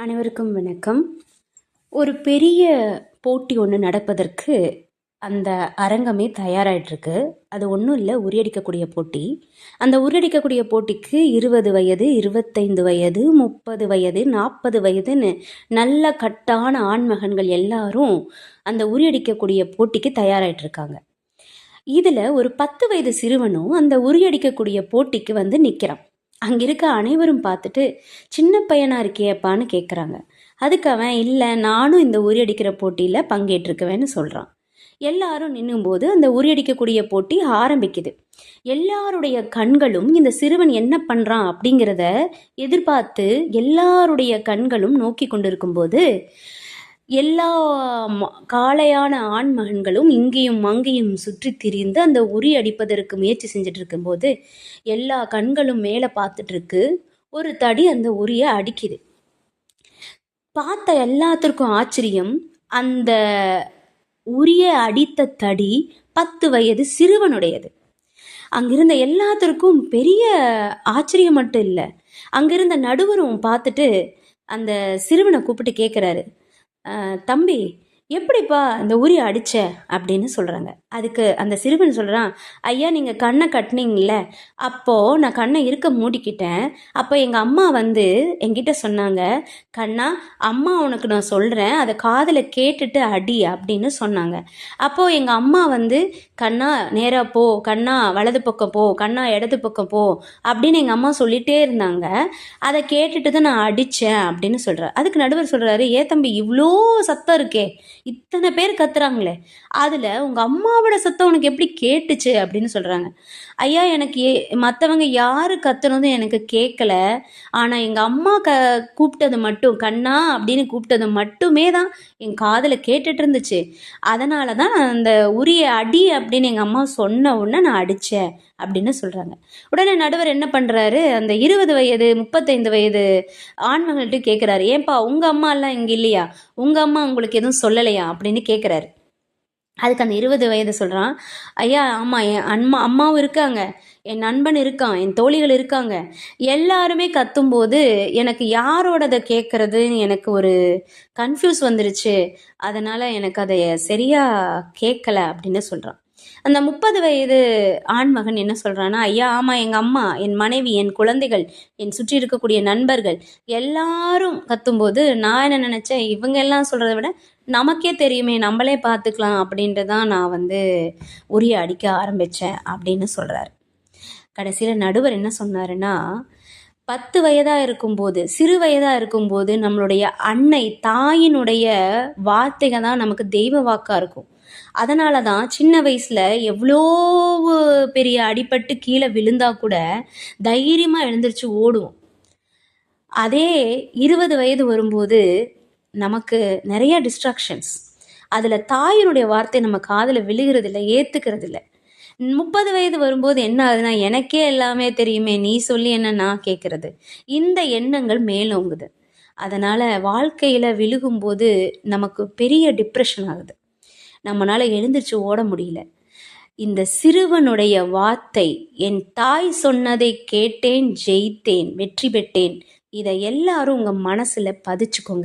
அனைவருக்கும் வணக்கம். ஒரு பெரிய போட்டி ஒன்று நடப்பதற்கு அந்த அரங்கமே தயாராகிட்டுருக்கு. அது ஒன்றும் இல்லை, உரியடிக்கக்கூடிய போட்டி. அந்த உரியடிக்கக்கூடிய போட்டிக்கு 20 வயது, 25 வயது, 30 வயது, 40 வயதுன்னு நல்ல கட்டான ஆண்மகன்கள் எல்லாரும் அந்த உரியடிக்கக்கூடிய போட்டிக்கு தயாராகிட்டுருக்காங்க. இதில் ஒரு 10 வயது சிறுவனும் அந்த உரியடிக்கக்கூடிய போட்டிக்கு வந்து நிற்கிறான். அங்கே இருக்க அனைவரும் பார்த்துட்டு, சின்ன பையனாக இருக்கியப்பான்னு கேட்குறாங்க. அதுக்கு அவன், இல்லை நானும் இந்த உரியடிக்கிற போட்டியில் பங்கேற்றுக்குவேன்னு சொல்கிறான். எல்லாரும் நின்னும்போது அந்த உரியடிக்கக்கூடிய போட்டி ஆரம்பிக்குது. எல்லாருடைய கண்களும் இந்த சிறுவன் என்ன பண்ணுறான் அப்படிங்கிறத எதிர்பார்த்து எல்லாருடைய கண்களும் நோக்கி கொண்டிருக்கும்போது, எல்லா காளையான ஆண்மகன்களும் இங்கேயும் அங்கேயும் சுற்றி திரிந்து அந்த உரி அடிப்பதற்கு முயற்சி செஞ்சுட்டு இருக்கும்போது எல்லா கண்களும் மேலே பார்த்துட்டு இருக்கு. ஒரு தடி அந்த உரியை அடிக்குது. பார்த்த எல்லாத்திற்கும் ஆச்சரியம். அந்த உரிய அடித்த தடி 10 வயது சிறுவனுடையது. அங்கிருந்த எல்லாத்திற்கும் பெரிய ஆச்சரியம் மட்டும் இல்லை, அங்கிருந்த நடுவரும் பார்த்துட்டு அந்த சிறுவனை கூப்பிட்டு கேட்குறாரு, தம்பி எப்படிப்பா இந்த உரி அடிச்ச அப்படின்னு சொல்கிறாங்க. அதுக்கு அந்த சிறுவன் சொல்கிறான், ஐயா நீங்கள் கண்ணை கட்டினீங்கள, அப்போது நான் கண்ணை இருக்க மூடிக்கிட்டேன். அப்போ எங்கள் அம்மா வந்து என்கிட்ட சொன்னாங்க, கண்ணா அம்மா உனக்கு நான் சொல்கிறேன், அதை காதில் கேட்டுட்டு அடி அப்படின்னு சொன்னாங்க. அப்போது எங்கள் அம்மா வந்து கண்ணா நேராக போ, கண்ணா வலது பக்கம் போ, கண்ணா இடது பக்கம் போ அப்படின்னு எங்கள் அம்மா சொல்லிகிட்டே இருந்தாங்க. அதை கேட்டுட்டு தான் நான் அடித்தேன் அப்படின்னு சொல்கிறார். அதுக்கு நடுவர் சொல்கிறாரு, தம்பி இவ்வளோ சத்தம் இருக்கே, இத்தனை பேர் கத்துறாங்களே, அதில் உங்கள் அம்மாவோட சத்தம் உனக்கு எப்படி கேட்டுச்சு அப்படின்னு சொல்கிறாங்க. ஐயா எனக்கு மற்றவங்க யார் கத்துனதும் எனக்கு கேட்கல, ஆனால் எங்கள் அம்மா கூப்பிட்டது மட்டும், கண்ணா அப்படின்னு கூப்பிட்டது மட்டுமே தான் என் காதில் கேட்டுட்டு இருந்துச்சு. அதனால தான் நான் அந்த உரிய அடி அப்படின்னு எங்கள் அம்மா சொன்ன உடனே நான் அடித்தேன் அப்படின்னு சொல்கிறாங்க. உடனே நடுவர் என்ன பண்ணுறாரு, அந்த 20 வயது 35 வயது ஆண்மகள்கிட்ட கேட்குறாரு, ஏன்பா உங்கள் அம்மா எல்லாம் இங்கே இல்லையா, உங்கள் அம்மா உங்களுக்கு எதுவும் சொல்லலையா அப்படின்னு கேட்குறாரு. அதுக்கு அந்த 20 வயது சொல்கிறான், ஐயா ஆமாம் என் அம்மாவும் இருக்காங்க, என் நண்பன் இருக்கான், என் தோழிகள் இருக்காங்க, எல்லாருமே கத்தும்போது எனக்கு யாரோடதை கேட்குறதுன்னு எனக்கு ஒரு கன்ஃபியூஸ் வந்துருச்சு, அதனால் எனக்கு அதை சரியாக கேட்கல அப்படின்னு சொல்கிறான். அந்த 30 வயது ஆண்மகன் என்ன சொல்கிறான்னா, ஐயா ஆமாம் எங்கள் அம்மா, என் மனைவி, என் குழந்தைகள், என் சுற்றி இருக்கக்கூடிய நண்பர்கள் எல்லாரும் கத்தும்போது நான் என்ன நினச்சேன், இவங்க எல்லாம் சொல்கிறத விட நமக்கே தெரியுமே, நம்மளே பார்த்துக்கலாம் அப்படின்ட்டு தான் நான் வந்து உரிய அடிக்க ஆரம்பித்தேன் அப்படின்னு சொல்கிறார். கடைசியில் நடுவர் என்ன சொன்னாருன்னா, 10 வயதாக இருக்கும்போது, சிறு வயதாக இருக்கும்போது நம்மளுடைய அன்னை தாயினுடைய வார்த்தைகள் தான் நமக்கு தெய்வ வாக்காக இருக்கும். அதனால தான் சின்ன வயசில் எவ்வளோ பெரிய அடிபட்டு கீழே விழுந்தா கூட தைரியமாக எழுந்திரிச்சு ஓடுவோம். அதே 20 வயது வரும்போது நமக்கு நிறைய டிஸ்ட்ராக்ஷன்ஸ், அதில் தாயினுடைய வார்த்தை நம்ம காதில் விழுகிறது இல்லை, ஏற்றுக்கிறது இல்லை. 30 வயது வரும்போது என்ன ஆகுதுன்னா, எனக்கே எல்லாமே தெரியுமே, நீ சொல்லி என்ன நான் கேட்குறது, இந்த எண்ணங்கள் மேலோங்குது. அதனால் வாழ்க்கையில் விழுகும்போது நமக்கு பெரிய டிப்ரெஷன் ஆகுது, நம்மளால் எழுந்திரிச்சு ஓட முடியல. இந்த சிறுவனுடைய வார்த்தை, என் தாய் சொன்னதை கேட்டேன், ஜெயித்தேன், வெற்றி பெற்றேன், இதை எல்லாரும் உங்கள் மனசில் பதிச்சுக்கோங்க.